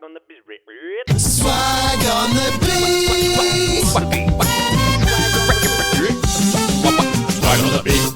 Swag on the beat. Swag on the beat. Swag on the beat.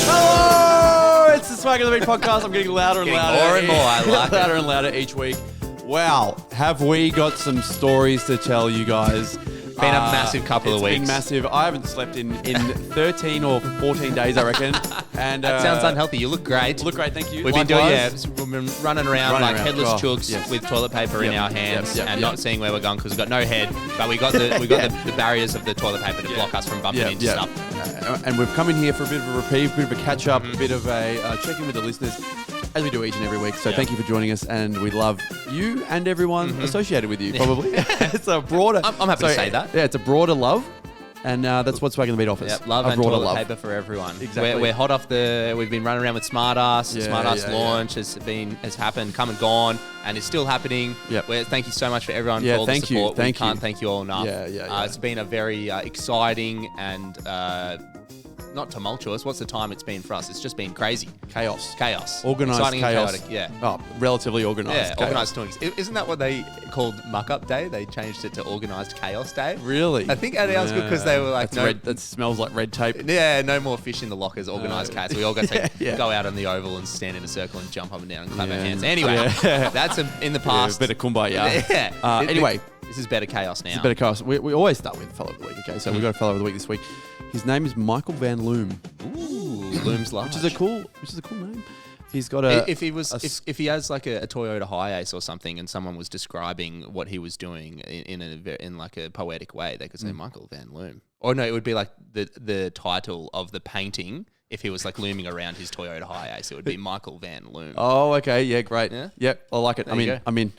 Hello! It's the Swag on the Beat podcast. I'm getting louder and louder. more and more. I like it. Louder and louder each week. Wow, have we got some stories to tell you guys? Been a massive couple of weeks. It's been massive. I haven't slept in 13 or 14 days, I reckon. And That sounds unhealthy. You look great. Look great, thank you. We've been running around like headless Oh, chooks yes. with toilet paper in our hands yep, and not seeing where we're going because we've got no head. But we got the barriers of the toilet paper to block us from bumping into stuff. And we've come in here for a bit of a reprieve, a bit of a catch-up, a bit of a check-in with the listeners, as we do each and every week. So thank you for joining us, and we love you and everyone associated with you, probably. It's a broader... I'm happy to say that. Yeah, it's a broader love, and that's what Swag on the Beat offers. Yep, love a and broader toilet love. paper for everyone. Exactly. We're hot off we've been running around with Smartass. Smartass launch has happened, come and gone, and it's still happening. Yep. Thank you so much for everyone for all the thank you, support. thank We can't you. thank you all enough. Yeah. It's been a very exciting and not tumultuous. What's the time it's been for us? It's just been crazy. Chaos. Exciting Organised chaos. and chaotic, yeah. Oh, relatively organised Yeah, chaos. organised doings. Isn't that what they called Muck Up Day? They changed it to Organised Chaos Day. Really? I think ours good because they were like, that smells like red tape. Yeah, no more fish in the lockers, organised cats. We all got to Yeah. go out on the oval and stand in a circle and jump up and down and clap our hands. Anyway, that's in the past. A bit of kumbaya. Yeah. Anyway. This is better chaos now. It's a better chaos. We always start with fellow of the week, okay? So we've got a fellow of the week this week. His name is Michael Van Loom. Ooh, looms large. Which is a cool name. He's got a... If he has like a Toyota Hiace or something, and someone was describing what he was doing in like a poetic way, they could say Michael Van Loom. Or no, it would be like the title of the painting. If he was like looming around his Toyota Hiace, it would be Michael Van Loom. Oh, okay. Yeah, great. Yeah? Yep, I like it. I'm in.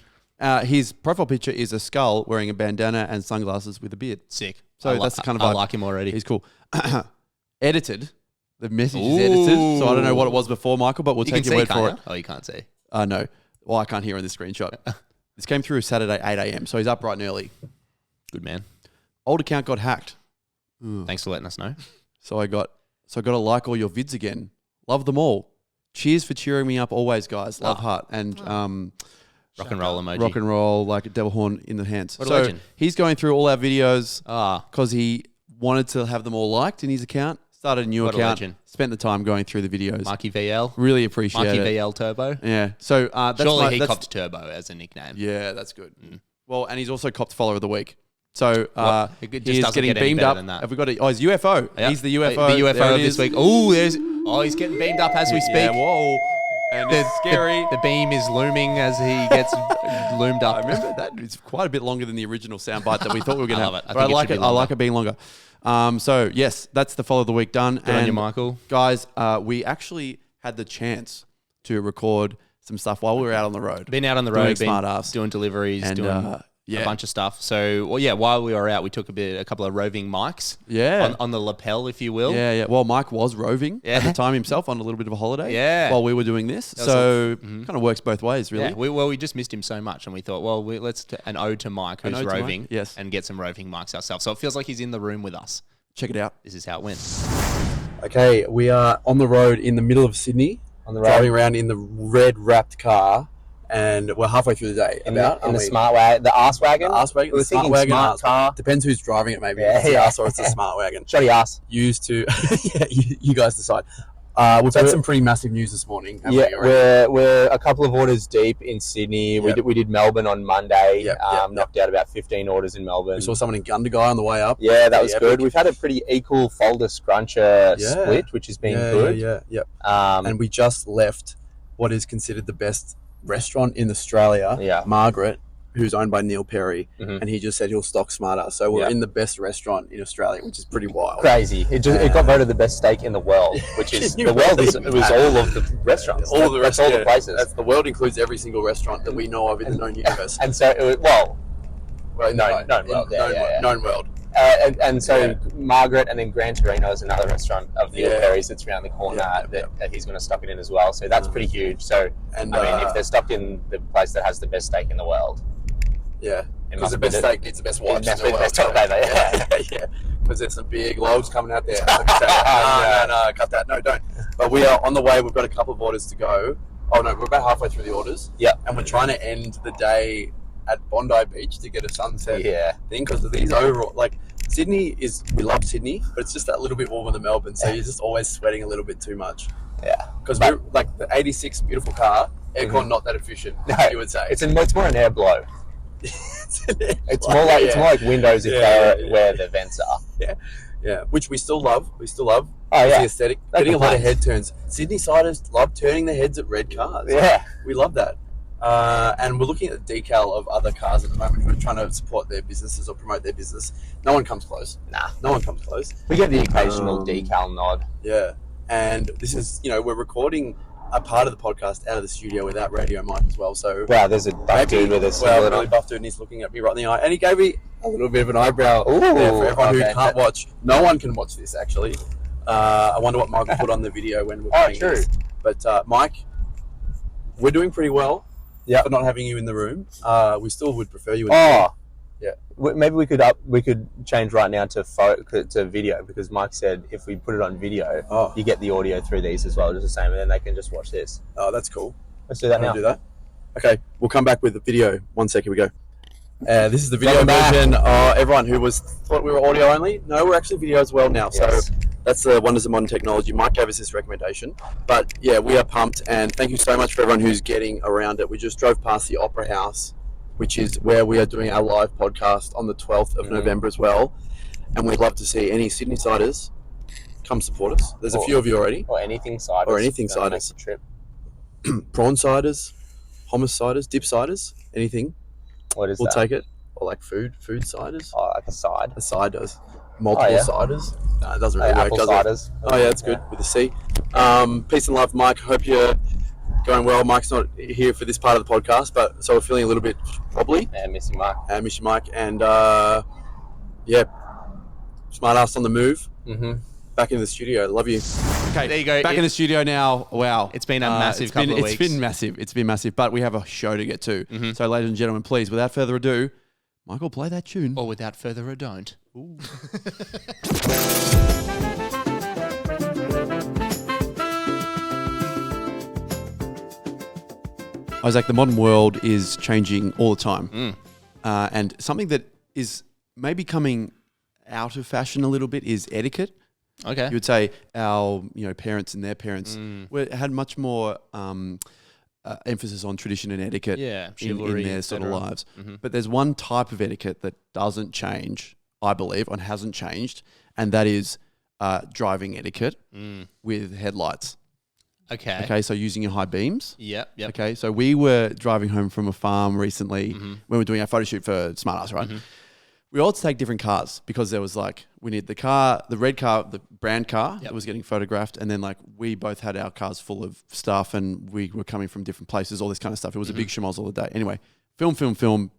His profile picture is a skull wearing a bandana and sunglasses with a beard. Sick. So that's the kind of vibe. I like him already. He's cool. Edited. The message is edited, so I don't know what it was before, Michael, but we'll take your word for it. Oh, you can't see. No. Well, I can't hear in this screenshot. This came through Saturday, 8 a.m., so he's up bright and early. Good man. Old account got hacked. Thanks for letting us know. So I got to like all your vids again. Love them all. Cheers for cheering me up always, guys. Love heart. And Rock and roll emoji. rock and roll, like a devil horn in the hands. What a so legend. he's going through all our videos Ah, because he wanted to have them all liked in his account. Started a new What a account. legend. Spent the time going through the videos. Marky VL. Really appreciate Marky it. VL Turbo. Yeah. So that's Surely he that's, copped Turbo as a nickname. Yeah, that's good. Well, and he's also copped follower of the week. So It just he's doesn't getting get any beamed better up. than that. Have we got it? Oh, he's UFO. Yep. He's the UFO. The There UFO it of this is. week. He's getting beamed up as we speak. Yeah, whoa. And it's scary. The beam is looming as he gets loomed up. I remember that. It's quite a bit longer than the original soundbite that we thought we were going to have. I love it. I But I think it like should it. be I like longer. it being longer. So, yes, that's the follow of the week done. Good on you, Michael. Guys, we actually had the chance to record some stuff while we were out on the road. Been out on the Doing road, smart ass. doing deliveries, And, doing a bunch of stuff. So, while we were out, we took a couple of roving mics. Yeah. On the lapel, if you will. Yeah. Well, Mike was roving at the Yeah. time himself on a little bit of a holiday. Yeah. While we were doing this. was So, kind of works both ways, really. Yeah, we just missed him so much, and we thought, let's an ode to Mike, who's ode to Mike, roving, yes. and get some roving mics ourselves. So it feels like he's in the room with us. Check it out. This is how it went. Okay, we are on the road in the middle of Sydney, driving around in the red wrapped car, and we're halfway through the day. In the smart wagon, the arse wagon. Arse wagon, We were the smart thinking wagon, smart arse car. wagon. Depends who's driving it, maybe. Yeah, It's the yeah. arse or it's the smart wagon. Shoddy ass. Used to, you guys decide. We've had some pretty massive news this morning. haven't Yeah, we, already? we're a couple of orders deep in Sydney. Yep. We did Melbourne on Monday. Yep. Knocked out about 15 orders in Melbourne. We saw someone in Gundagai on the way up. Yeah, that was Epic. good. We've had a pretty equal folder scruncher Yeah. split, which has been Yeah, good. yeah. And And we just left what is considered the best restaurant in Australia, Yeah. Margaret, who's owned by Neil Perry, Mhm. and he just said he'll stock smarter. So we're Yeah. in the best restaurant in Australia, which is pretty wild. crazy. It got voted the best steak in the world, which is You the world is believe it was that? all of the restaurants. All the That's rest, all the places. That's, the world includes every single restaurant that we know of in the known universe. And so it was, well, Known world, yeah. known world. and so Margaret and then Gran Torino is another restaurant of Neil Yeah. Perry's that's around the corner Yeah. that he's going to stock it in as well. So that's pretty huge. So And I mean, if they're stocked in the place that has the best steak in the world, yeah, it because must the be best steak needs the best wipes. That's in the the world. best toilet paper, yeah. Yeah. Because there's some big loads coming out there. No, cut that. No, don't. But we are on the way. We've got a couple of orders to go. Oh no, we're about halfway through the orders. Yeah. And we're trying to end the day at Bondi Beach to get a sunset thing because of these overall, like Sydney we love Sydney, but it's just that little bit warmer than Melbourne, so you're just always sweating a little bit too much. Yeah. Because we're like the 86 beautiful car, aircon not that efficient, you would say. It's more an air blow. It's more like windows if they're where the vents are. Yeah, which we still love. Oh, yeah. The aesthetic. Getting a lot of head turns. Sydney siders love turning their heads at red cars. Yeah. We love that. And we're looking at the decal of other cars at the moment who are trying to support their businesses or promote their business. No one comes close. No one comes close. We get the occasional decal nod. Yeah. And this is, we're recording a part of the podcast out of the studio without radio mic as well. So wow, there's a buff dude with us. Well, really buff dude, and he's looking at me right in the eye, and he gave me a little bit of an eyebrow there for everyone who can't watch. No one can watch this actually. I wonder what Michael put on the video when we're playing this. But Mike, we're doing pretty well. Yeah, for not having you in the room. We still would prefer you in the room. Yeah. Maybe we could change right now to video because Mike said if we put it on video, you get the audio through these as well, just the same, and then they can just watch this. Oh, that's cool. Let's do that now. Do that. Okay, we'll come back with the video. 1 second, we go. This is the video version. Everyone who thought we were audio only, no, we're actually video as well now. Yes. So that's the wonders of modern technology. Mike gave us this recommendation, but yeah, we are pumped, and thank you so much for everyone who's getting around it. We just drove past the Opera House, which is where we are doing our live podcast on the 12th of November as well. And we'd love to see any Sydney siders come support us. There's a few of you already. Or anything ciders. Trip. Prawn ciders, hummus ciders, dip ciders, anything. What is we'll that? Take it. Or like food ciders. Oh, like a side. A side does. Multiple ciders. No, it doesn't really work, apple does ciders. it? Oh, yeah, it's good with a C. Peace and love, Mike. Hope you're going well. Mike's not here for this part of the podcast, but so we're feeling a little bit wobbly. Yeah, miss you, Mike. Miss you, Mike. And smart ass on the move. Back in the studio. Love you. Okay, there you go. Back in the studio now. Wow. It's been a massive couple of weeks. It's been massive, but we have a show to get to. So, ladies and gentlemen, please, without further ado, Michael, play that tune. Or without further ado, don't. Ooh. Isaac, the modern world is changing all the time. And something that is maybe coming out of fashion a little bit is etiquette. Okay. You would say our parents and their parents had much more emphasis on tradition and etiquette chivalry, in their sort of lives. But there's one type of etiquette that doesn't change, I believe, and hasn't changed, and that is driving etiquette with headlights. Okay, so using your high beams. Yep. Okay, so we were driving home from a farm recently when we were doing our photo shoot for Smart Ass, right? We all had to take different cars because there was we needed the red car, the brand car that was getting photographed, and then we both had our cars full of stuff, and we were coming from different places, all this kind of stuff. It was a big schmozzle of the day. Anyway, film,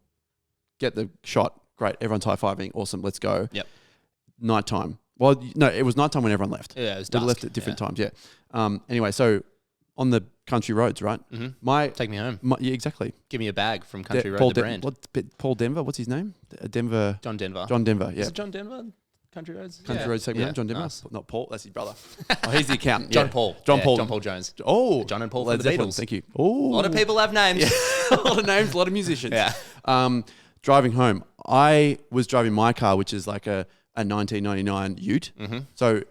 get the shot. Great, everyone's high-fiving. Awesome, let's go. Yep. Nighttime. Well, no, it was nighttime when everyone left. Yeah, it was We dusk. left at different times, anyway, so on the country roads, right? Take me home. Yeah, exactly. Give me a bag from Country Road, the brand. Paul Denver, what's his name? Denver. John Denver, yeah. Is it John Denver? Country Roads? Country Roads, take me home. John Denver? Nice. Not Paul, that's his brother. Oh, he's the accountant. John Paul. John Paul Jones. Oh. John and Paul Led for the Zeppelin, Beatles. Thank you. A lot of people have names. A lot of names, a lot of musicians. Yeah. Driving home, I was driving my car, which is like a 1999 Ute. So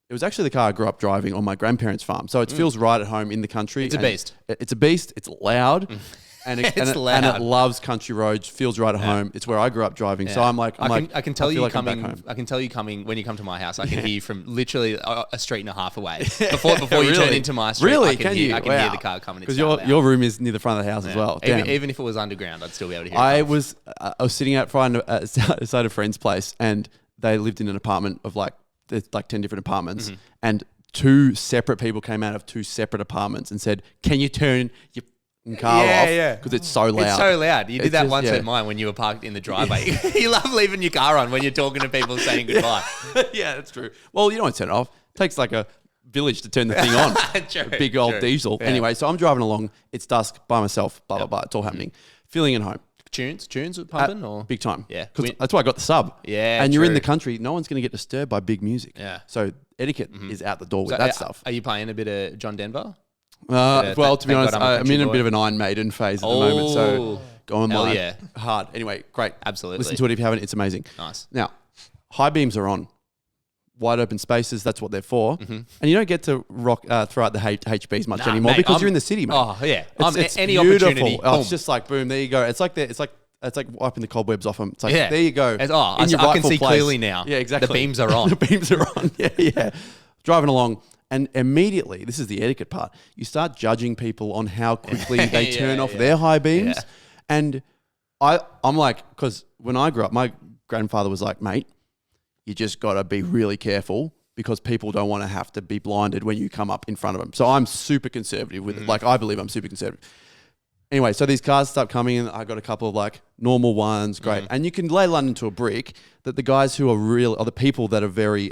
it was actually the car I grew up driving on my grandparents' farm. So it feels right at home in the country. It's a beast. It's a beast. It's loud. And it loves country roads. Feels right at home. It's where I grew up driving. So I'm like, I can tell you like coming. I can tell you coming when you come to my house. I can hear you from literally a street and a half away. Before you turn into my street, really? I can hear the car coming. Because your room is near the front of the house as well. Even if it was underground, I'd still be able to hear. I was sitting out front outside a friend's place, and they lived in an apartment of there's 10 different apartments, and 2 separate people came out of 2 separate apartments and said, "Can you turn your car off?" Because it's so loud. It's so loud. You did that once at mine when you were parked in the driveway. You love leaving your car on when you're talking to people saying goodbye. Yeah, that's true. Well, you don't turn it off. It takes a village to turn the thing on. A big old diesel. Yeah. Anyway, so I'm driving along. It's dusk by myself. Blah, blah, blah. It's all happening. Feeling at home. Tunes pumping or big time. Yeah, because that's why I got the sub. Yeah, and you're in the country. No one's going to get disturbed by big music. Yeah. So etiquette is out the door with that stuff. Are you playing a bit of John Denver? Well, to be honest, I'm in a bit of an Iron Maiden phase at the moment. So Go online. yeah. Hard. Anyway, great. Absolutely. Listen to it if you haven't. It's amazing. Nice. Now, high beams are on. Wide open spaces, that's what they're for. Mm-hmm. And you don't get to throw out the HBs much anymore mate, because you're in the city, mate. Oh, yeah. It's any beautiful. opportunity. Oh, Boom. it's just like, boom, there you go. It's like wiping the cobwebs off them. It's like, Yeah. there you go. I can see clearly now. Yeah, exactly. The beams are on. The beams are on. Yeah. Driving along. And immediately, this is the etiquette part, you start judging people on how quickly they turn off their high beams. Yeah. And I'm like, because when I grew up, my grandfather was like, mate, you just got to be really careful because people don't want to have to be blinded when you come up in front of them. So I'm super conservative with it. Like, I believe I'm super conservative. Anyway, so these cars start coming in. I got a couple of like normal ones, great. And you can lay London to a brick that the guys who are real, are the people that are very,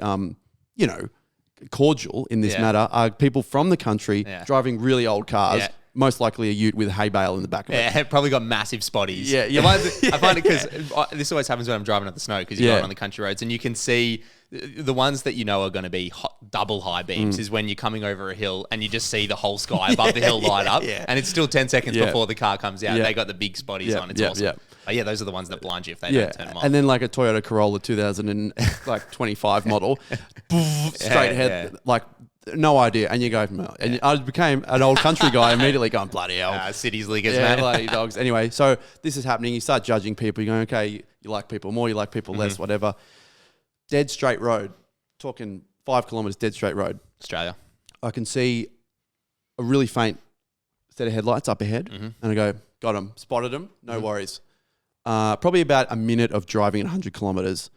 cordial in this matter, are people from the country driving really old cars. Yeah. Most likely a ute with a hay bale in the back of it. Yeah, it probably got massive spotties. Yeah. I find it because this always happens when I'm driving on the snow because you're going on the country roads and you can see the ones that you know are going to be double high beams is when you're coming over a hill and you just see the whole sky above the hill light up and it's still 10 seconds before the car comes out. They got the big spotties on. It's awesome. Yeah. But those are the ones that blind you if they don't turn them on. And then like a Toyota Corolla 2025 model, straight ahead, like no idea. And you go, and I became an old country guy immediately going, bloody hell. Cities leaguers, Yeah, man. bloody dogs. Anyway, so this is happening. You start judging people. You're going, okay, you like people more, you like people less, whatever. Dead straight road, talking 5 kilometers, dead straight road. Australia. I can see a really faint set of headlights up ahead. And I go, got him, spotted him, no worries. Probably about a minute of driving at 100 kilometers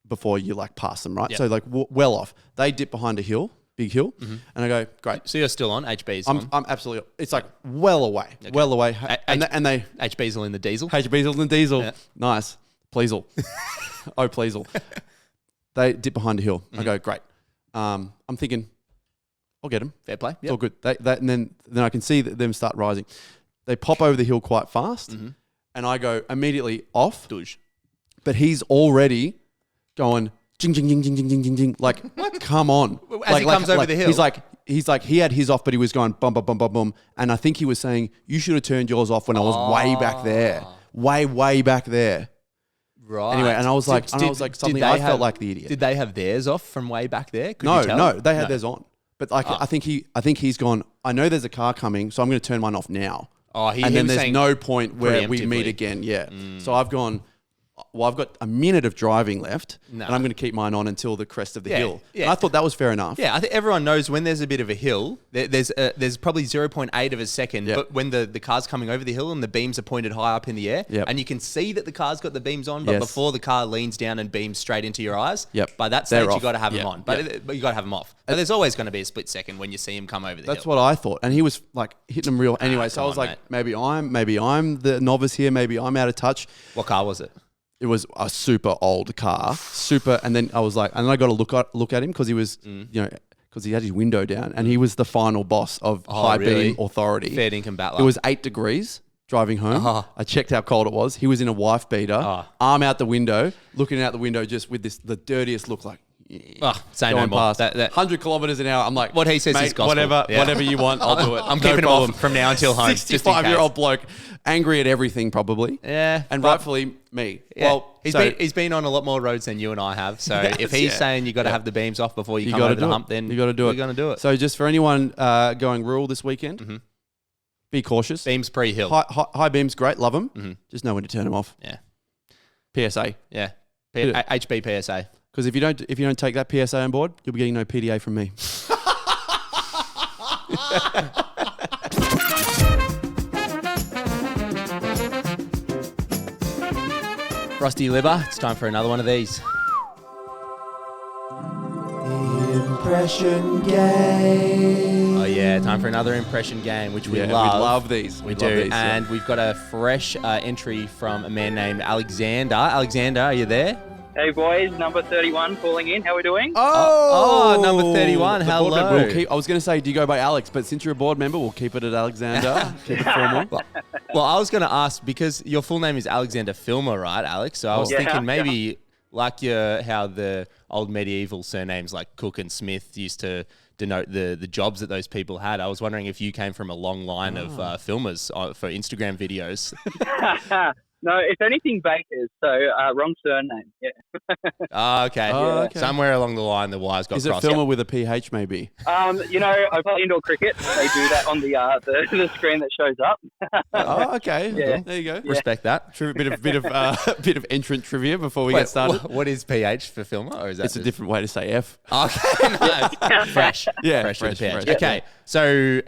before you like pass them, right? Yep. So like well off. They dip behind a hill, big hill, and I go, great. So you're still on HB's? I'm absolutely. It's like well away, well away, and they HB's all in the diesel. HB's all in the diesel. Yeah. Nice, pleasel. Oh, pleasel. They dip behind a hill. I go, great. I'm thinking, I'll get them. Fair play. It's all good. And then I can see them start rising. They pop over the hill quite fast, and I go immediately off. Douche. But he's already going jing jing jing jing jing jing jing jing. Like, come on! As he comes over the hill, he's like he had his off, but he was going bum bum bum bum bum. And I think he was saying you should have turned yours off when I was way back there, way back there. Right. Anyway, and I was like, suddenly I felt like the idiot. Did they have theirs off from way back there? Could No, you tell? no, they had theirs on. But like, I think he's gone. I know there's a car coming, so I'm going to turn mine off now. Oh, and then there's no point where we meet again. Yeah. So I've gone. Well, I've got a minute of driving left, and I'm going to keep mine on until the crest of the hill. Yeah. And I thought that was fair enough. Yeah, I think everyone knows when there's a bit of a hill, there's probably 0.8 of a second, but when the car's coming over the hill and the beams are pointed high up in the air, and you can see that the car's got the beams on, but before the car leans down and beams straight into your eyes, by that stage you got to have them on. But you got to have them off. But there's always going to be a split second when you see him come over the hill. That's what I thought. And he was like hitting them real. Anyway, so I was like, maybe I'm the novice here. Maybe I'm out of touch. What car was it? It was a super old car, and then I was like, and I got to look at him because he was, because he had his window down, and he was the final boss of high beam authority. Fair dinkum battler. It was 8 degrees driving home. I checked how cold it was. He was in a wife beater, arm out the window, looking out the window, just with the dirtiest look, like. Say no more. Past 100 kilometers an hour. I'm like, what he says is gospel. Whatever you want, I'll do it. I'm keeping him off from now until home. 65-year-old bloke, angry at everything, probably. Yeah, and rightfully me. Yeah. Well, he's been on a lot more roads than you and I have. So if he's saying you got to have the beams off before you come over the hump, then you got to do it. We're going to do it. So just for anyone going rural this weekend, be cautious. Beams pre-hill. High beams, great, love them. Just know when to turn them off. Yeah. PSA. Yeah. HB PSA. Because if you don't take that PSA on board, you'll be getting no PDA from me. Frosty Liver, it's time for another one of these. Impression game. Oh yeah, time for another impression game, which we love. We love these. We do, and we've got a fresh entry from a man named Alexander. Alexander, are you there? Hey boys, number 31 calling in. How are we doing? Oh, number 31. Hello. I was going to say, do you go by Alex? But since you're a board member, we'll keep it at Alexander. Keep it formal. Well, I was going to ask, because your full name is Alexander Filmer, right, Alex? So I was thinking maybe like how the old medieval surnames like Cook and Smith used to denote the jobs that those people had. I was wondering if you came from a long line of filmers for Instagram videos. No, if anything, bakers. So wrong surname. Yeah. Okay. Oh, okay. Somewhere along the line, the wires got Is it crossed. filmer with a PH maybe? I play indoor cricket. They do that on the screen that shows up. Oh, okay. Yeah. There you go. Respect that. Bit of entrant trivia before we get started. What is PH for filmer? Or is that It's a different way to say F. Okay, no. Fresh. Yeah, Fresh with the PH. fresh. Okay, so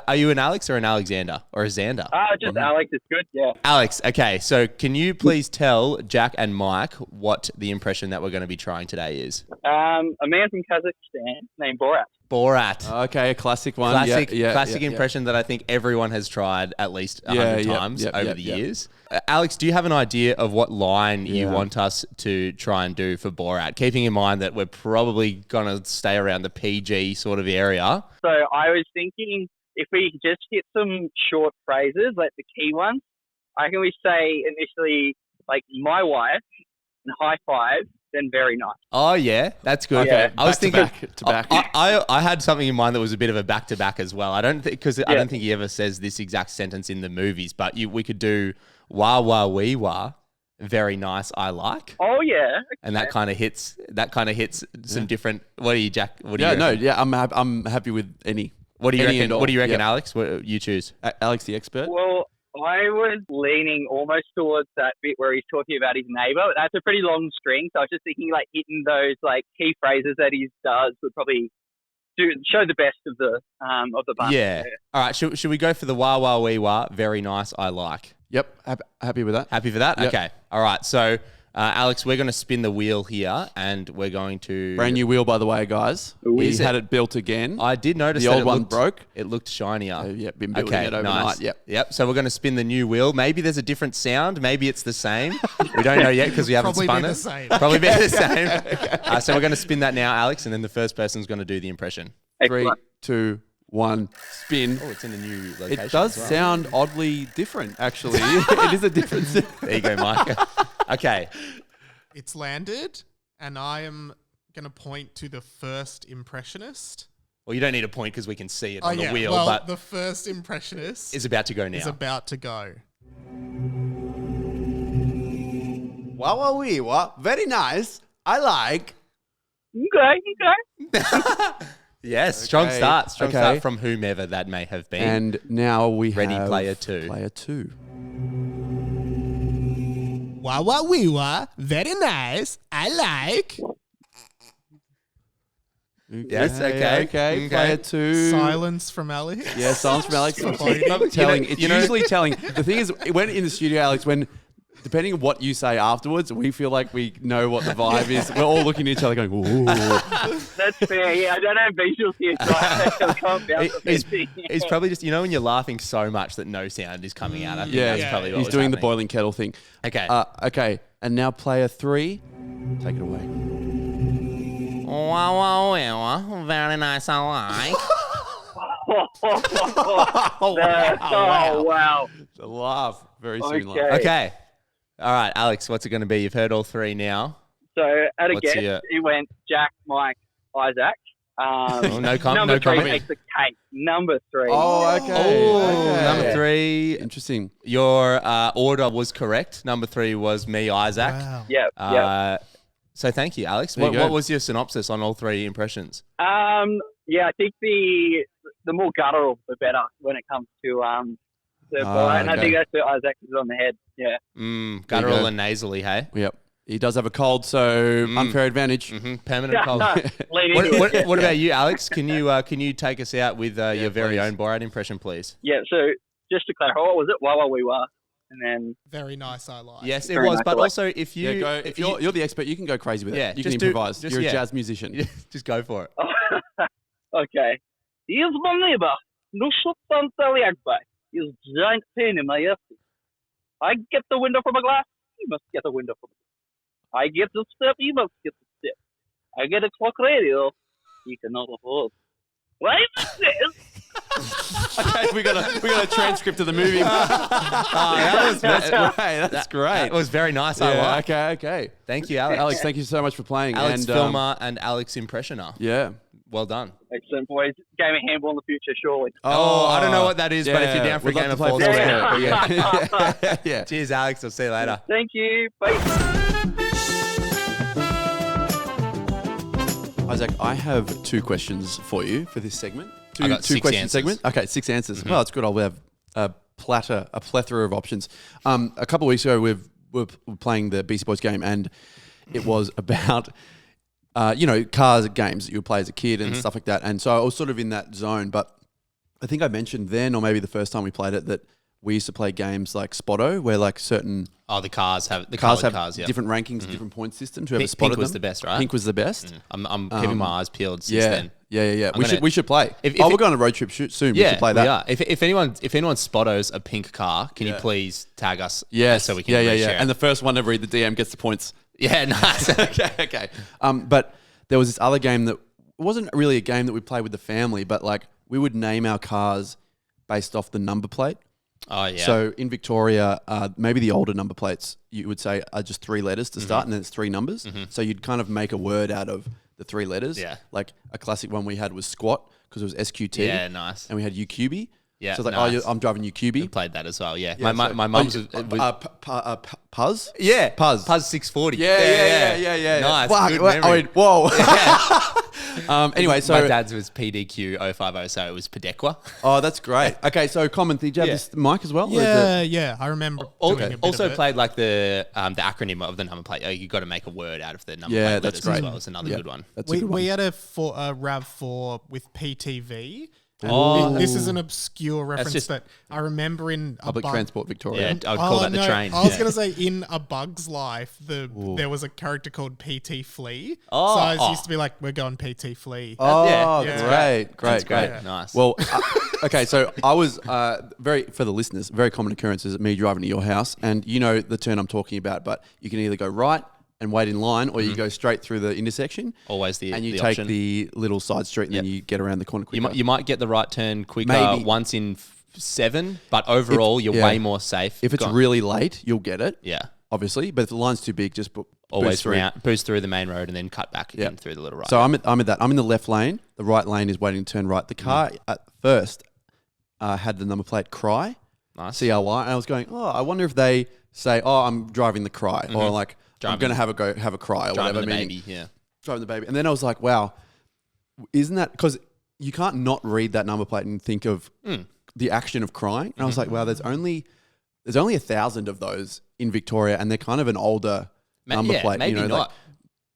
are you an Alex or an Alexander or a Xander? Just Alex is good. Yeah. Alex, okay, so can you please tell Jack and Mike what the impression that we're going to be trying today is? A man from Kazakhstan named Borat. Borat. Okay, a classic one. Classic, Yeah, classic yeah. impression that I think everyone has tried at least 100 times over the years. Alex, do you have an idea of what line you want us to try and do for Borat? Keeping in mind that we're probably going to stay around the PG sort of area. So I was thinking if we just hit some short phrases, like the key ones, I can we say initially like my wife and high five, then very nice. Oh yeah, that's good. Okay. I was thinking back to back. I had something in mind that was a bit of a back to back as well. I don't think he ever says this exact sentence in the movies, but we could do wah wah wee wah, very nice. I like. Oh yeah. Okay. And that kind of hits some different. What do you, Jack? What do you reckon? I'm happy with any. What do you any reckon? and all. What do you reckon, Yeah. Alex? What you choose? Alex, the expert. Well, I was leaning almost towards that bit where he's talking about his neighbour. That's a pretty long string, so I was just thinking like hitting those like key phrases that he does would probably show the best of the bunch. Yeah. All right. Should we go for the wah wah wee wah? Very nice. I like. Yep, happy with that. Happy for that? Yep. Okay. All right. So, Alex, we're going to spin the wheel here, and we're going to Brand new wheel, by the way, guys. We Is had it? it built again. I did notice The that old it one looked, broke. It looked shinier. Been building it overnight. Nice. Yep. Yep. So we're going to spin the new wheel. Maybe there's a different sound. Maybe it's the same. We don't know yet because we haven't Probably spun be it. the same. Probably be the same. So we're going to spin that now, Alex, and then the first person's going to do the impression. 3, 2, 1, spin. Oh, it's in a new location. It does as well. sound oddly different, actually. It is a different sound. There you go, Mike. Okay. It's landed, and I am going to point to the first impressionist. Well, you don't need a point because we can see it on the wheel, well, but the first impressionist is about to go now. is about to go. Wow, wow, wee, wow. Very nice. I like. Okay. Yes, strong Okay, start. Strong okay. start from whomever that may have been. And now we Ready have Player 2. Player 2. Wah wah wee wah, very nice. I like. Yes, okay. Okay, Okay. Player 2. Silence from Ali. Yeah, silence from Alex. Voting. telling. You It's know- usually telling. The thing is, when in the studio, Alex, depending on what you say afterwards, we feel like we know what the vibe is. We're all looking at each other going, ooh. That's fair. Yeah, I don't have visuals here, so I can't bounce off anything. He's probably just, when you're laughing so much that no sound is coming out. I think Yeah, that's probably what he's was doing the happening. boiling kettle thing. Okay. Okay, and now player 3. Take it away. Wow, wow, wow. Very nice, I like. Oh, wow. The laugh. Very soon. Okay. Laugh. Okay. All right, Alex, what's it going to be? You've heard all three now. So at a What's guess, your- it went Jack, Mike, Isaac. No comment. Number No 3 comment. makes the cake. Number 3. Oh, okay. Oh, okay. number 3. Interesting. Your order was correct. Number 3 was me, Isaac. Wow. Yep. So thank you, Alex. There you go. What was your synopsis on all 3 impressions? Yeah, I think the more guttural, the better when it comes to the Borat. And I okay. think that's where Isaac is on the head. Yeah. Guttural go. and nasally, hey? Yep. He does have a cold, so unfair advantage. Permanent cold. Lean into it. What about you, Alex? Can you take us out with your very please. own Borat impression, please? Yeah, so just to clarify, what was it? Wah, wah, wee, wah. And then, Very nice, I like. Yes, it Very was. nice, But I like- also, if you Yeah, if you're the expert, you can go crazy with it. Yeah, You just can do- improvise. just- You're yeah. a jazz musician. just go for it. okay. Here's my neighbor. No shot on Sally Akbar. He's giant pain in my ass. I get the window from a glass. He must get the window from a glass. I get the step. He must get the step. I get a clock radio. He cannot afford. Why is this? Okay, we got a transcript of the movie. That's great. That's great. That was very nice. Yeah, I like. okay. Thank you, Alex. Alex, thank you so much for playing. Alex and, Filmer and Alex Impressioner. Yeah. Well done. Excellent, boys. Game of handball in the future, surely. Oh, I don't know what that is, but if you're down for a we'd love game to of play four four square, square. Yeah. Yeah. Cheers, Alex. I'll see you later. Thank you. Bye. Isaac, I have 2 questions for you for this segment. I got 6 question answers. segment. Okay, 6 answers. Well, it's good. I'll have a plethora of options. A couple of weeks ago, we were playing the BC Boys game, and it was about cars games that you would play as a kid and stuff like that. And so I was sort of in that zone. But I think I mentioned then, or maybe the first time we played it, that we used to play games like Spotto, where like certain the cars have yeah. different rankings, different point systems. Whoever Pink spotted was them. the best, right? Pink was the best. I'm keeping my eyes peeled since Yeah, then. yeah. I'm We should play. If we're it- going on a road trip soon. We Yeah, should play that. we are. If anyone spottos a pink car, can you please tag us? Yes. So we can yeah. reshare it? And the first one to read the DM gets the points. Yeah, nice. Okay. But there was this other game that wasn't really a game that we played with the family, but like we would name our cars based off the number plate. Oh yeah. So in Victoria, maybe the older number plates you would say are just 3 letters to start, and then it's 3 numbers. So you'd kind of make a word out of the 3 letters. Yeah. Like a classic one we had was squat because it was SQT. Yeah, nice. And we had UQB. Yeah, So it's like, nice. I'm driving UQB. We played that as well. Yeah. Yeah, My mum's was Puzz? yeah. Puzz. Puzz 640. Yeah. Nice. Fuck, Good I memory. mean, whoa. Anyway, so my dad's was PDQ 050, so it was Pedequa. oh, that's great. Okay, so common. Did you have Yeah. this mic as well? or is it- Yeah. I remember doing a bit Also of it. played like the acronym of the number plate. You got to make a word out of the number Yeah, plate that's letters as great. well. It's another Yeah, good one. That's a good We one. had a RAV4 with PTV. And Oh. this is an obscure reference just- that I remember in a Public bug- Transport Victoria. Yeah, I'd call that the no, train. I was Yeah. going to say in A Bug's Life, there was a character called PT Flea. Oh, so it oh. used to be like, we're going PT Flea. Oh, Yeah. great. That's great. Nice. Well, okay, so I was for the listeners, very common occurrence is me driving to your house, and you know the turn I'm talking about, but you can either go right and wait in line, or you go straight through the intersection. Always the and you the take option. the little side street, and then you get around the corner quicker. You might get the right turn quicker Maybe. once in 7, but overall you're yeah. way more safe. If it's Go on. really late, you'll get it, yeah, obviously. But if the line's too big, just always boost boost through the main road and then cut back again Yeah. through the little right. So I'm at that. I'm in the left lane. The right lane is waiting to turn right. The car at first had the number plate Cry, nice. CRY, and I was going, oh, I wonder if they say, oh, I'm driving the Cry, or like I'm Driving- going to have a Cry, or Driving whatever. the meaning baby. Yeah. driving the baby. And then I was like, wow, isn't that because you can't not read that number plate and think of the action of crying? And I was like, wow, there's only 1,000 of those in Victoria, and they're kind of an older number plate. Maybe you know, not. like-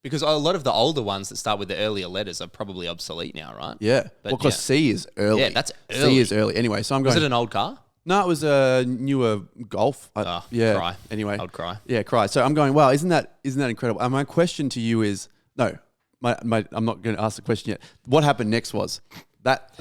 Because a lot of the older ones that start with the earlier letters are probably obsolete now, right? yeah, But well, because yeah. C is early. Yeah, that's C early. is early. Anyway, so I'm going. Was it an old car? No, it was a newer Golf. Yeah. Cry. Anyway, Old Cry. Yeah, Cry. So I'm going. Wow, isn't that incredible? And my question to you is no. I'm not going to ask the question yet. What happened next was that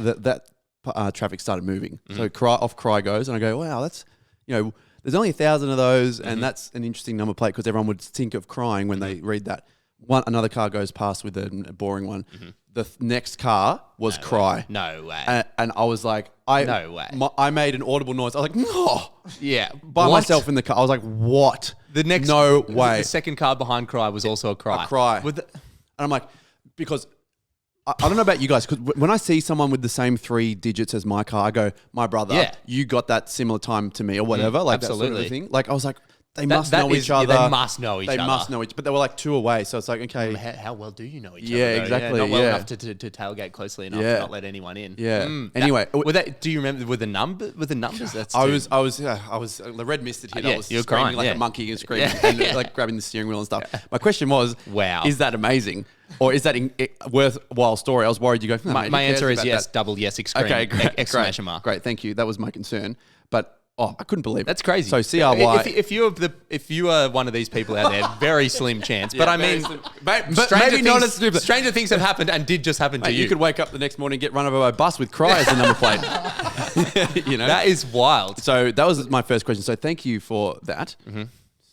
traffic started moving. So Cry goes, and I go, wow, that's there's only 1,000 of those, and that's an interesting number plate because everyone would think of crying when they read that. Another car goes past with a boring one. The next car was Cry. No way. And I was like, No way. I made an audible noise. I was like, no. Yeah. By myself in the car. I was like, what? No way. The second car behind Cry was also a Cry. A Cry. With And I'm like, because I don't know about you guys, because when I see someone with the same 3 digits as my car, I go, my brother, Yeah. you got that similar time to me or whatever. Like that sort of absolutely. a thing. Like I was like, they That- must that know is- each yeah, other. they must know each They other. must know each, but they were like 2 away. So it's like, okay. how well do you know each Yeah, other? though? exactly, Not well yeah. enough to tailgate closely enough Yeah. to not let anyone in. Yeah. Mm. Anyway. Do you remember with the numbers? That's I too- was the red mist had hit. Yeah, I was you were screaming crying, like yeah. a monkey and screaming Yeah. and like grabbing the steering wheel and stuff. My question was, Wow. is that amazing? Or is that worthwhile story? I was worried you go, My answer is yes. Double yes. Okay, great. Exclamation mark. Great, thank you. That was my concern. But I couldn't believe it. That's crazy. So CRY. If you are one of these people out there, very slim chance. But I mean, but stranger maybe not things- as stupid. Stranger things have happened and did just happen to Mate, you. you could wake up the next morning and get run over by a bus with Cry as the number plate. You know? That is wild. So that was my first question. So thank you for that.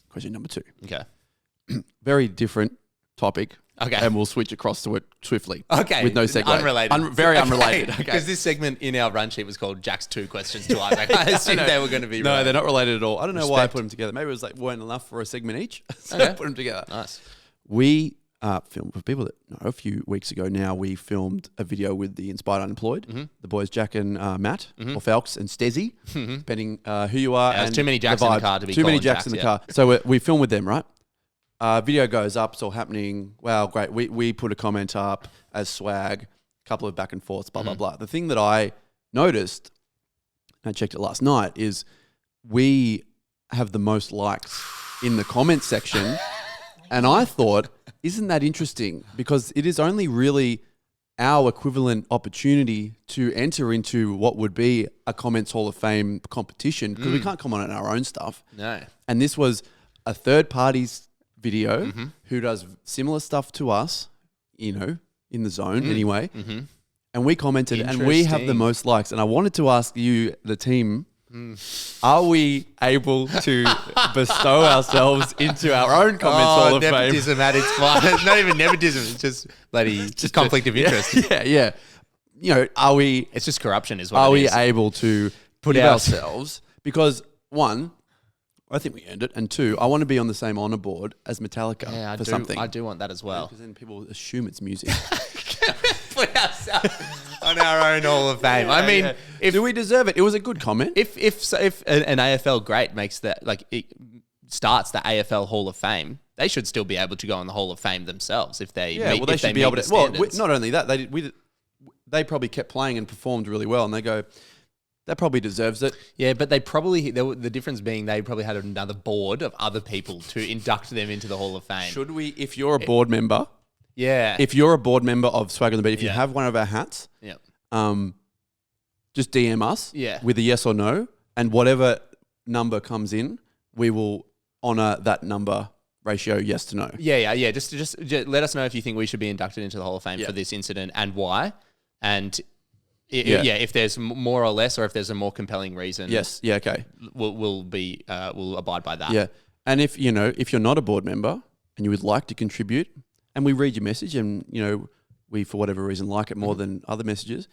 Question number 2. Okay. Very different topic. Okay. And we'll switch across to it swiftly. Okay. With no segue. Unrelated. Very unrelated. Okay. Because this segment in our run sheet was called Jack's 2 questions to Isaac. I assumed they were going to be No, related. they're not related at all. I don't know why I Respect. put them together. Maybe it was like weren't enough for a segment each. So Okay. I put them together. Nice. We film. For people that know, a few weeks ago now, we filmed a video with the Inspired Unemployed, the boys Jack and Matt, or Falks and Stezzy, depending who you are. There's and too many Jacks in the car to be too many calling Jacks in the car. So we filmed with them, right? Video goes up, it's all happening. Wow, great. We put a comment up as swag, a couple of back and forths, blah, blah, blah. The thing that I noticed, I checked it last night, is we have the most likes in the comment section. And I thought, isn't that interesting? Because it is only really our equivalent opportunity to enter into what would be a Comments Hall of Fame competition, because we can't comment on our own stuff. No. And this was a third party's video who does similar stuff to us, you know, in the zone anyway. And we commented, and we have the Interesting. most likes. And I wanted to ask you, the team, are we able to bestow ourselves into our own Comments Hall of Fame? Nepotism at its finest. Not even nepotism. It's just bloody just conflict of interest. Yeah. You know, are we It's just corruption is what are it we is. able to put Give ourselves? Because one, I think we earned it, and two, I want to be on the same honor board as Metallica Yeah, for something. I do want that as well. Because then people assume it's music. Put ourselves on our own Hall of Fame. I mean, if Do we deserve it? It was a good comment. if an AFL great makes that, like, it starts the AFL Hall of Fame, they should still be able to go in the Hall of Fame themselves if they Yeah, meet, well, they if should be meet able the to. Well, standards. not only that, they probably kept playing and performed really well, and they go, that probably deserves it. Yeah, but the difference being they probably had another board of other people to induct them into the Hall of Fame. Should we, if you're a board member, Yeah. if you're a board member of Swag on the Beat, if you Yeah. have one of our hats, Yeah. just DM us Yeah. with a yes or no, and whatever number comes in, we will honor that number ratio, yes to no. Yeah. Just let us know if you think we should be inducted into the Hall of Fame Yeah. for this incident and why. And Yeah. if there's more or less, or if there's a more compelling reason, Yes. Yeah. Okay. we'll abide by that. Yeah. And if you're not a board member and you would like to contribute, and we read your message, and we for whatever reason like it more than other messages,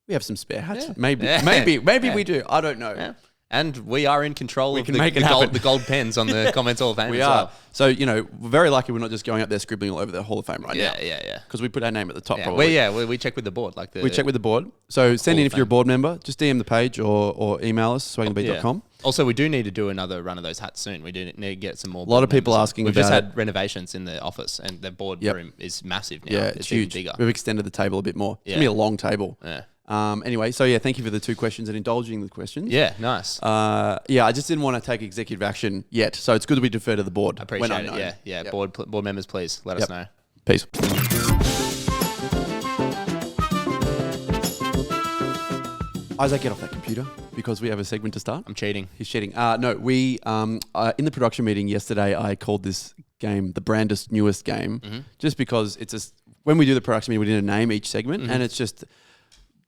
we have some spare hats. Yeah. Maybe Yeah. maybe Yeah. we do. I don't know. Yeah. And we are in control of can the, make it the, gold, happen. the gold pens on the Comments Hall of Fame We as are. well. So we're very lucky we're not just going up there scribbling all over the Hall of Fame right now. Yeah. Because we put our name at the top. Yeah, Probably. we check with the board. Like We check with the board. So send Hall in of if you're a Fame. board member. Just DM the page or email us, swagandbeat.com. Also, we do need to do another run of those hats soon. We do need to get some more. A lot of board people members. asking We've just about had renovations in the office, and the board Yep. room is massive now. Yeah, it's it's even huge. bigger. We've extended the table a bit more. It's Yeah. going to be a long table. Yeah. Anyway, so thank you for the 2 questions and indulging the questions. Yeah, nice. I just didn't want to take executive action yet, so it's good that we defer to the board. I appreciate when it. unknown. Yeah. Yep. Board members, please let us know. Peace. Isaac, get off that computer because we have a segment to start. I'm cheating. He's cheating. No, we in the production meeting yesterday, I called this game the brandest newest game, just because when we do the production meeting, we need to name each segment, and it's just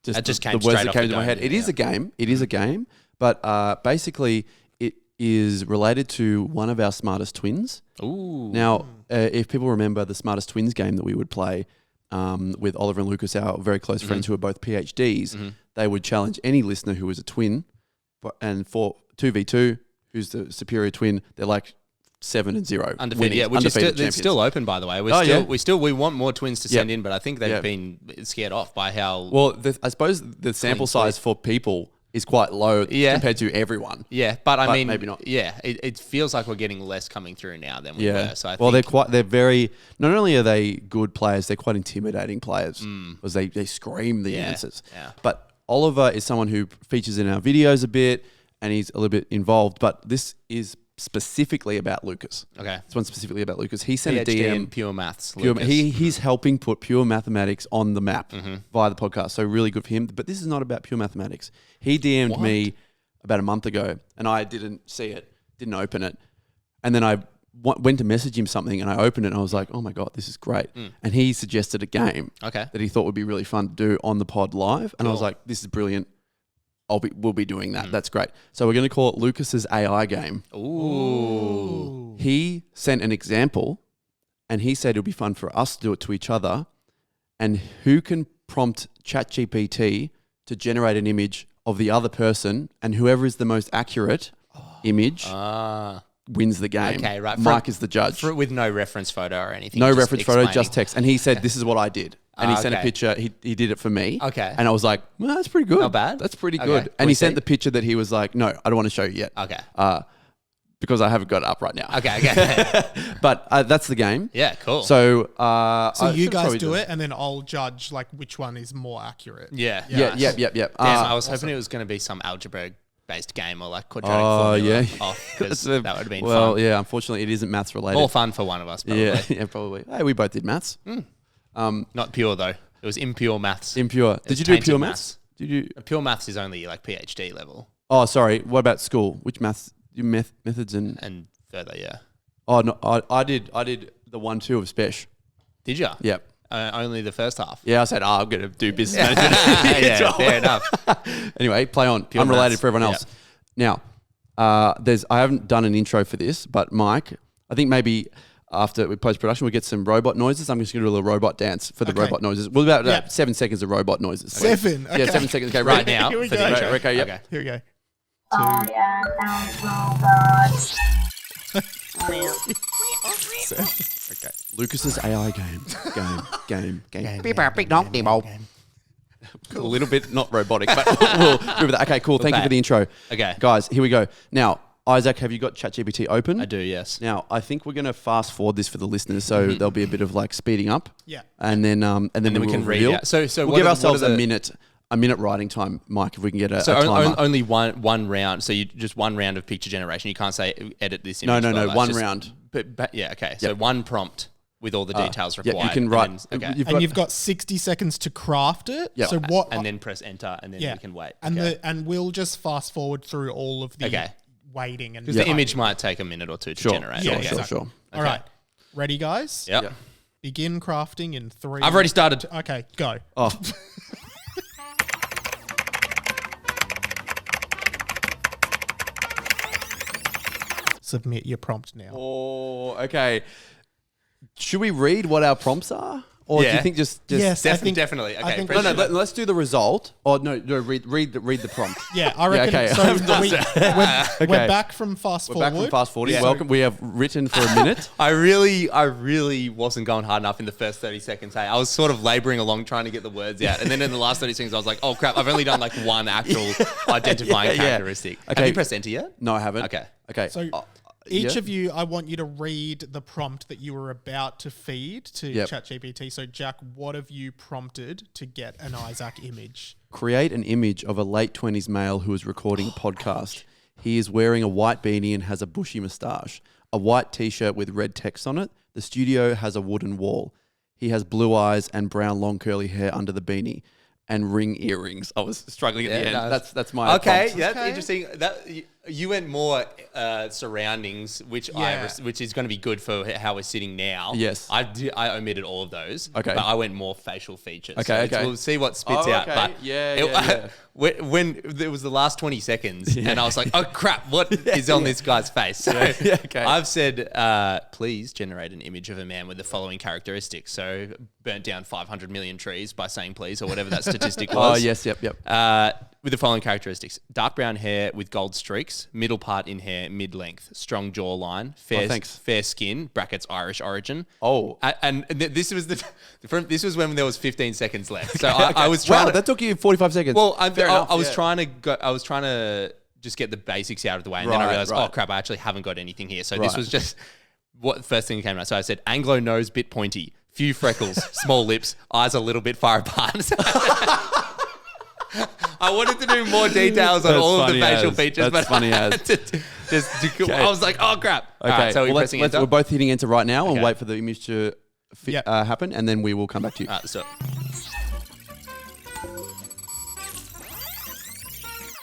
That just the came words straight that off came the to my dome, head. It is yeah. a game. It is a game, but basically it is related to one of our smartest twins. Ooh. Now, if people remember the Smartest Twins game that we would play with Oliver and Lucas, our very close friends who are both PhDs, they would challenge any listener who was a twin, and for 2v2, who's the superior twin, they're like 7-0. Undefeated, winning, yeah, which is undefeated it's still open, by the way. We want more twins to send in, but I think they've been scared off by how. Well, I suppose the sample size for people is quite low compared to everyone. Yeah, but I mean, maybe not. Yeah, it feels like we're getting less coming through now than we were. So I Well, think, they're very. Not only are they good players, they're quite intimidating players because they scream the answers. Yeah. But Oliver is someone who features in our videos a bit, and he's a little bit involved. But this is specifically about Lucas. Okay. This one's specifically about Lucas. He sent a PhD DM. in pure maths. Pure, Lucas. he's helping put pure mathematics on the map via the podcast. So really good for him. But this is not about pure mathematics. He DM'd me about a month ago, and I didn't see it, didn't open it. And then I went to message him something, and I opened it, and I was like, oh my God, this is great. And he suggested a game Okay. that he thought would be really fun to do on the pod live. And I was Cool. like, this is brilliant. We'll be doing that. That's great. So we're going to call it Lucas's AI game. Ooh. He sent an example, and he said it would be fun for us to do it to each other. And who can prompt ChatGPT to generate an image of the other person, and whoever is the most accurate image wins the game. Okay, right. Mike is the judge. With no reference photo or anything. No just reference photo, explaining. just text. And he said, "This is what I did." And he sent a okay. picture. He did it for me. Okay. And I was like, "Well, that's pretty good. Not bad. That's pretty Okay. good." Can And we he sent see? the picture that he was like, "No, I don't want to show you yet." Okay. Because I haven't got it up right now. Okay. But that's the game. Yeah, cool. So, So you should guys probably do it, and then I'll judge like which one is more accurate. yeah. Yeah, yep. Damn, I was hoping it was going to be some algebra-based game or like quadratic formula off, 'cause that would have been well, fun. yeah. Unfortunately, it isn't maths related. More fun for one of us, probably. yeah, probably. Hey, we both did maths. Not pure, though. It was impure maths. Impure. Did you do tainted pure maths. maths? Did you? Pure maths is only like PhD level Oh, sorry. What about school? Which maths? Methods and. and further, yeah. Oh no, I did the 1-2 of Spesh. Did you? Yep. Only the first half. Yeah, I said, I'm going to do business management. Yeah, fair enough. Anyway, play on. Pure Unrelated maths. for everyone else. Now, I haven't done an intro for this, but Mike, I think maybe after we post-production, we'll get some robot noises. I'm just going to do a little robot dance for the Okay. robot noises. Well, about Yeah. 7 seconds of robot noises. 7? Yeah, Okay. 7 seconds. Okay, Right now Here we for go. the intro. Right, okay, yep. Okay. Here we go. Oh yeah, those robots. Okay. Lucas's AI game. Game. A little bit not robotic, but we'll do that. Okay, cool. Thank you for the intro. Okay. Guys, here we go. Now, Isaac, have you got ChatGPT open? I do, yes. Now, I think we're going to fast forward this for the listeners, so there'll be a bit of like speeding up. Yeah. And then we we can read reveal. out. So we'll what give are- ourselves what are a the- minute writing time, Mike, if we can get a So timer. only one round. So you just one round of picture generation. You can't say edit this No, image. no, blah, no, blah. one It's just- round. But yeah, okay. So one prompt with all the details Yeah, required. you can and write. then- okay. And you've got 60 seconds to craft it. Yep. So what? And then press enter, and then yeah. we can wait. And okay. and we'll just fast forward through all of the Okay. waiting and Because the image might take a minute or two to Sure, generate. Yeah, Okay. exactly. sure. All right. Ready, guys? Yep. Yeah. Begin crafting in 3. I've already started. Okay, go. Oh, Submit your prompt now. oh, okay. Should we read what our prompts are? Or do you Yeah. think just Yes, I think Definitely. I Okay. think press No, enter. let's do the result. Oh no, read the prompt. Yeah, I reckon. okay. So we're Okay. back from fast We're forward. back from fast forwarding. Yeah. Welcome. We have written for a minute. I really wasn't going hard enough in the first 30 seconds. Hey, I was sort of laboring along trying to get the words out. And then in the last 30 seconds, I was like, oh crap, I've only done like one actual identifying Yeah, yeah. characteristic. Okay. Have you pressed enter yet? No, I haven't. Okay. Okay. So each of you, I want you to read the prompt that you were about to feed to Yep. ChatGPT. So Jack, what have you prompted to get an Isaac image? Create an image of a late 20s male who is recording a podcast. He is wearing a white beanie and has a bushy moustache, a white t-shirt with red text on it. The studio has a wooden wall. He has blue eyes and brown long curly hair under the beanie and ring earrings. I was struggling at the end. no. That's my Okay, prompt. that's Okay. interesting. That you went more surroundings, which Yeah. which is going to be good for how we're sitting now. Yes. I omitted all of those. Okay. but I went more facial features. Okay, So okay. we'll see what spits Oh, out. okay. But Yeah, it- yeah. when it was the last 20 seconds, and I was like, oh crap, what is on this guy's face? So Yeah, okay. I've said, please generate an image of a man with the following characteristics. So burnt down 500 million trees by saying please or whatever that statistic Oh, was. yes, yep. With the following characteristics: dark brown hair with gold streaks, middle part in hair, mid-length, strong jawline, thanks. fair skin (brackets Irish origin). Oh. This was this was when there was 15 seconds left. So I was trying. Wow, to, that took you 45 seconds. well, Fair enough, I was yeah. trying to go. I was trying to just get the basics out of the way, and then I Right, realized, right. oh crap, I actually haven't got anything here. So Right. this was just what the first thing that came out. So I said Anglo nose, bit pointy, few freckles, small lips, eyes a little bit far apart. I wanted to do more details on That's all of the funny facial as. features, That's but funny I as. had to I was like, oh crap. Okay, All right, so well, we're let's, pressing enter. we're both hitting enter right now and Okay. wait for the image to Yep. happen, and then we will come back to you. So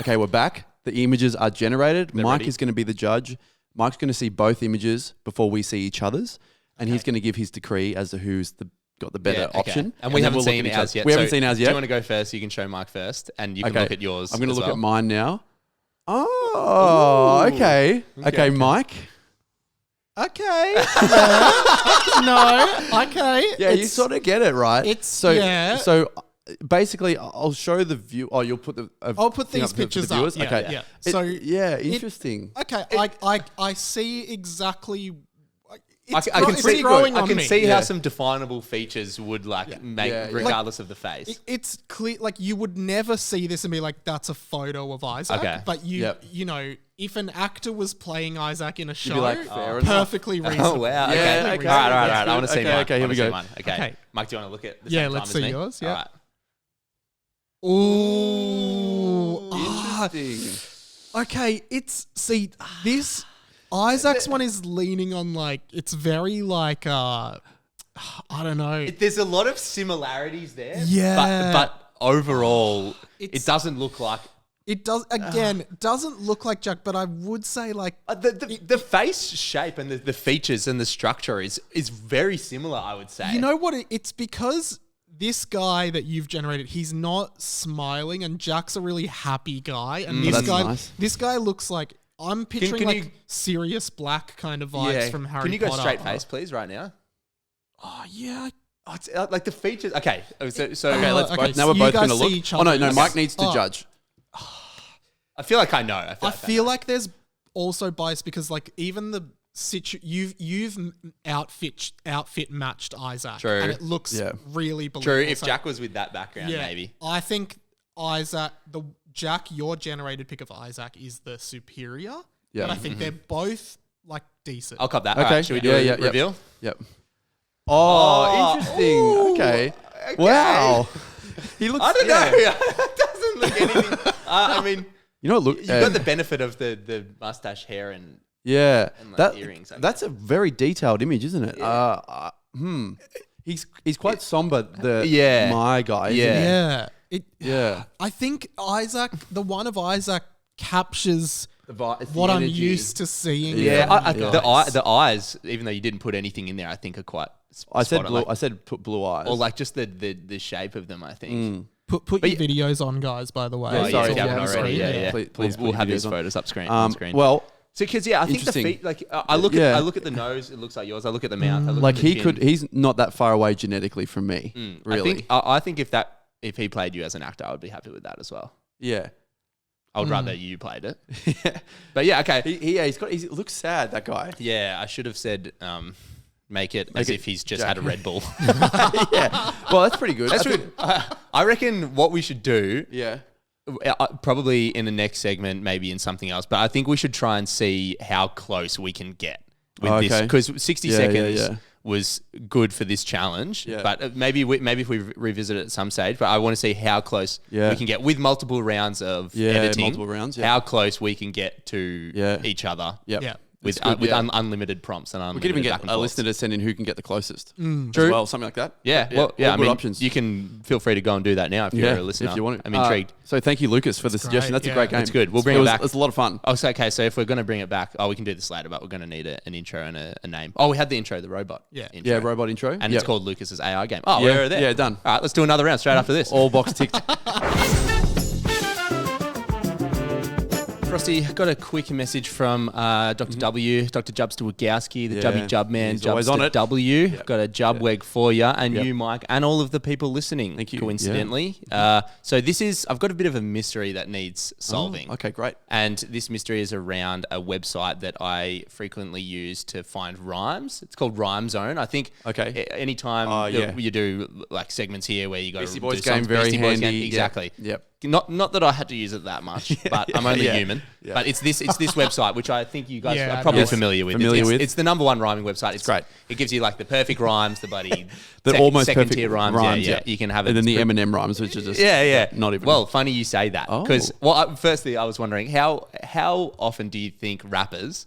Okay, we're back. The images are generated. Mike ready? is going to be the judge. Mike's going to see both images before we see each other's, and he's going to give his decree as to who's got the better yeah, okay. option. And we then haven't we'll look seen at each ours other's. yet. We haven't So seen ours Do yet. you want to go first? You can show Mike first, and you can look at yours. I'm going to as look well. at mine now. Oh, okay. Okay, Mike. Okay. Yeah. No. Okay. Yeah, you sort of get it, right? it's- so yeah. so basically, I'll show the view. Oh, you'll put the. I'll put thing these up for the pictures up. viewers? Yeah, Okay. yeah. So So interesting. Okay, I see exactly. I can it's see growing I on can me. see Yeah. how some definable features would make Yeah. regardless of the face. It's clear, like you would never see this and be like, "That's a photo of Isaac." Okay. But Yep. you know, if an actor was playing Isaac in a show, be like, fair enough. perfectly reasonable. Oh wow! Yeah, Okay, okay. all right. That's I want to good. see Okay, mine. okay, I here wanna we see go. mine. Okay. Okay. Mike, do you want to look at the Yeah, same let's time as see me? yours, yeah. All right. Ooh, Interesting. okay. This Isaac's one is leaning on like it's very like I don't know. There's a lot of similarities there. Yeah. But overall, It's- it doesn't look like It does again. Doesn't look like Jack, but I would say like the face shape and the features and the structure is very similar. I would say. you know what? It's because this guy that you've generated, he's not smiling, and Jack's a really happy guy, and That's nice. this guy looks like I'm picturing can like you- Sirius Black kind of vibes from Harry Can you go Potter. straight face, please, right now? Oh yeah. Oh, it's, like the features. Okay, so Okay, let's okay, both. so Now we're you both guys going to see look. each Oh no, other. no. Yes. Mike needs to Oh. judge. I feel like I know. I feel like there's also bias because like even the you've outfit matched Isaac, True. and it looks really believable. True. If So, Jack was with that background, maybe. I think Jack, your generated pick of Isaac is the superior. Yeah. But I think they're both like decent. I'll cop that. Okay. All right, should we do a reveal? Yep. Oh, interesting. Okay. Wow. He looks. I don't know. It doesn't look anything. I mean, You know, look. you got the benefit of the mustache, hair, and Yeah, and, like, that earrings, I that's a very detailed image, isn't it? He's quite somber. My guy. isn't he? Yeah. Yeah. I think Isaac, the one of Isaac captures It's the what I'm energy. used to seeing. yeah. from you guys. The eyes, even though you didn't put anything in there, I think are quite. I said spot on, blue. like- I said put blue eyes. or like just the shape of them. I think. Put your videos on, guys, by the way. Yeah, Oh, It's sorry, yeah, if you all haven't on the already. screen. Yeah. Please We'll put your have those videos on. photos up screen. On screen. Well, So, because I think the Interesting. feet, like I look Yeah. at the nose, it looks like yours. I look at the mouth, I look like at the he chin. could. He's not that far away genetically from me. Really. I think if he played you as an actor, I would be happy with that as well. Yeah. I would rather you played it. But yeah, okay. He looks sad. That guy. Yeah, I should have said make it as it if he's just Jack. had a Red Bull. Yeah. Well, that's pretty good. That's I think- good. I reckon what we should do, Yeah. probably in the next segment, maybe in something else, but I think we should try and see how close we can get with this. Okay. Because 60 Yeah, seconds yeah. was good for this challenge. Yeah. But maybe if we revisit it at some stage, but I want to see how close Yeah. we can get with multiple rounds of Yeah, editing. multiple rounds, yeah. How close we can get to Yeah. each other. Yep. Yeah. With, That's good, with yeah. unlimited prompts and We unlimited could even back get and a forths. listener to send in who can get the closest. True. As well, something like that. Yeah, all I good mean, options. you can feel free to go and do that now if you're a listener. if you want to. I'm intrigued. So thank you, Lucas, for the suggestion. great, That's a yeah. great game. That's good. We'll bring it back. It's a lot of fun. Oh, so, okay, so if we're going to bring it back, we can do this later, but we're going to need an intro and a name. Oh, we had the intro, the robot. Yeah. Intro. Yeah, robot intro. And Yep. it's called Lucas's AI game. Oh, Yeah, we're there. yeah, done. All right, let's do another round straight after this. All box ticked. Frosty, got a quick message from Dr. W, Dr. Jubs to Wagowski, the Yeah, Jubby Jub man, he's always Jubs on to it. W. Got a Jub weg for you, and Yep. you, Mike, and all of the people listening. Thank you. Coincidentally. So this is, I've got a bit of a mystery that needs solving. Okay, great. And this mystery is around a website that I frequently use to find rhymes. It's called Rhyme Zone. I think Okay. anytime yeah. you do like segments here where you got Beastie to Boys do songs, game, very Beastie Boys handy. game, exactly. Yep. Not that I had to use it that much, but I'm only Yeah. human. Yeah. But it's this website which I think you guys Yeah, are probably yes. familiar with. Familiar with. It's the number one rhyming website. It's great. It gives you like the perfect rhymes, the bloody The almost second perfect tier rhymes. Yeah. You can have it. And then the It's pre- Eminem rhymes, which are just not even. Well, funny you say that Oh. because firstly I was wondering how often do you think rappers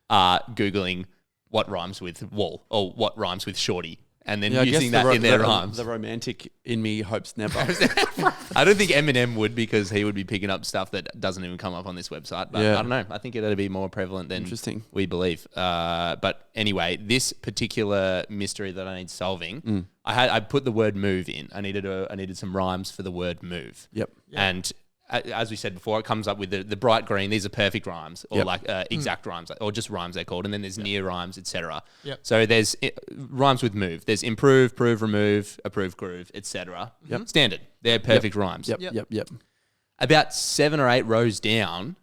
are googling what rhymes with wall or what rhymes with shorty and then yeah, I guess using that in their rhymes? The romantic in me hopes never. I don't think Eminem would because he would be picking up stuff that doesn't even come up on this website. But Yeah. I don't know. I think it'd be more prevalent than Interesting. we believe. But anyway, this particular mystery that I need solving, I put the word move in. I needed some rhymes for the word move. Yep. And as we said before, it comes up with the bright green. These are perfect rhymes, or Yep. like exact rhymes, or just rhymes they're called. And then there's near rhymes, etc. Yep. So there's rhymes with move. There's improve, prove, remove, approve, groove, etc. Yep. Standard. They're perfect rhymes. Yep. About 7 or 8 rows down,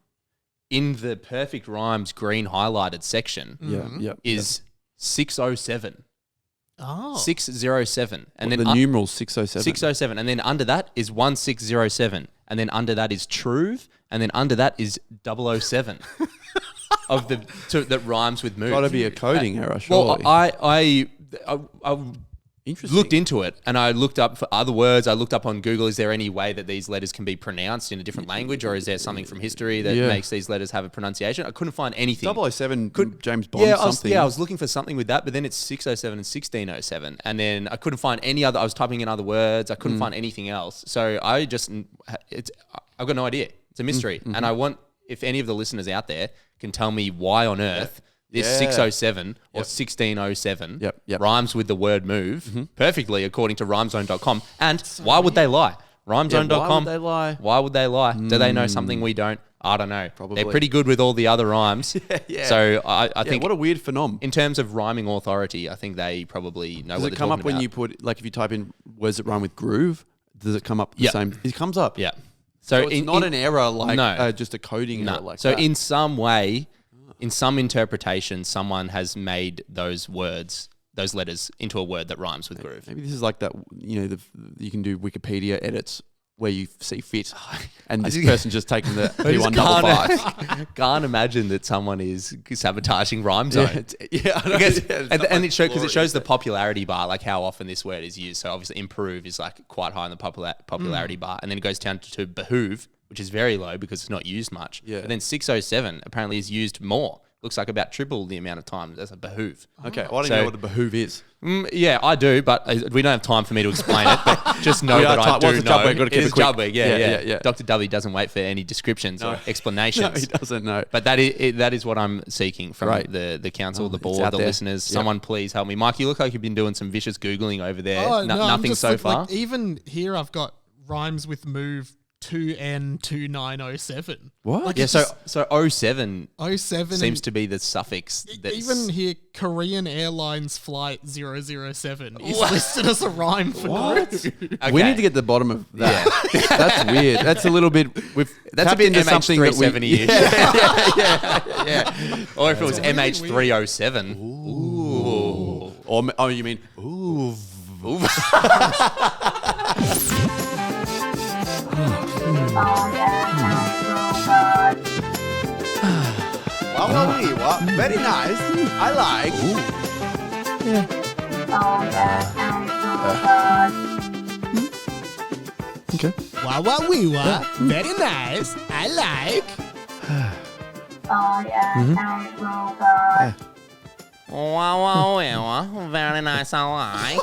in the perfect rhymes green highlighted section, Yep. is 607. Oh. 607. And And then the numeral 607. 607. And then under that is 1607. And then under that is Truve. And then under that is 007 of that rhymes with move. Got to be a coding error, Well, surely. I Interesting. looked into it and I looked up for other words. I looked up on Google, is there any way that these letters can be pronounced in a different language, or is there something from history that makes these letters have a pronunciation? I couldn't find anything. 007, James Bond, something. I was looking for something with that, but then it's 607 and 1607. And then I couldn't find any other, I was typing in other words. I couldn't find anything else. So I've got no idea. It's a mystery. And I want, if any of the listeners out there can tell me why on earth this 607 or 1607 rhymes with the word move perfectly according to rhymezone.com. And why would they lie? Rhymezone.com. why would they lie? Why would they lie? Do they know something we don't? I don't know. Probably. They're pretty good with all the other rhymes. So I think what a weird phenomenon. in terms of rhyming authority, I think they probably know Does what it they're come up talking when about. you put, like if you type in words that rhyme with groove, does it come up the same? It comes up. Yeah. So it's not an error like just a coding No. error like so that. in some way, in some interpretation, someone has made those words, those letters, into a word that rhymes with groove. Maybe this is like that, you can do Wikipedia edits where you see fit, and this person's just taking the P155. Can't imagine that someone is sabotaging Rhyme Zone. And it shows the popularity bar, like how often this word is used. So obviously improve is like quite high on the popularity bar. And then it goes down to behoove, which is very low because it's not used much. Yeah. But then 607 apparently is used more. Looks like about triple the amount of times as a behoove. Okay, well, I don't know what a behoove is. Yeah, I do, but we don't have time for me to explain it. But just know that I do What's a know. job word? Gotta keep It it is quick. job word, Yeah. Dr. W doesn't wait for any descriptions or explanations. No, he doesn't know. But that is what I'm seeking from Right. the council, the it's board, out the there. listeners. Yep. Someone please help me. Mike, you look like you've been doing some vicious Googling over there. Oh, no, I'm Nothing just so like, far. even here, I've got rhymes with move 2N2907. What? Like, Yeah, it's so just 07 07 seems to be the suffix. That's, even here, Korean Airlines flight 007 is listed as a rhyme for groove. Okay. We need to get to the bottom of that. That's weird. That's a little bit. That's a bit into something that we. MH370-ish. Yeah. Or if it was really MH307. Ooh. Or you mean ooh? Wow, very nice. I like. Okay. Wow, wow, wee, wow. Very nice. I like. Wow, very nice. I like.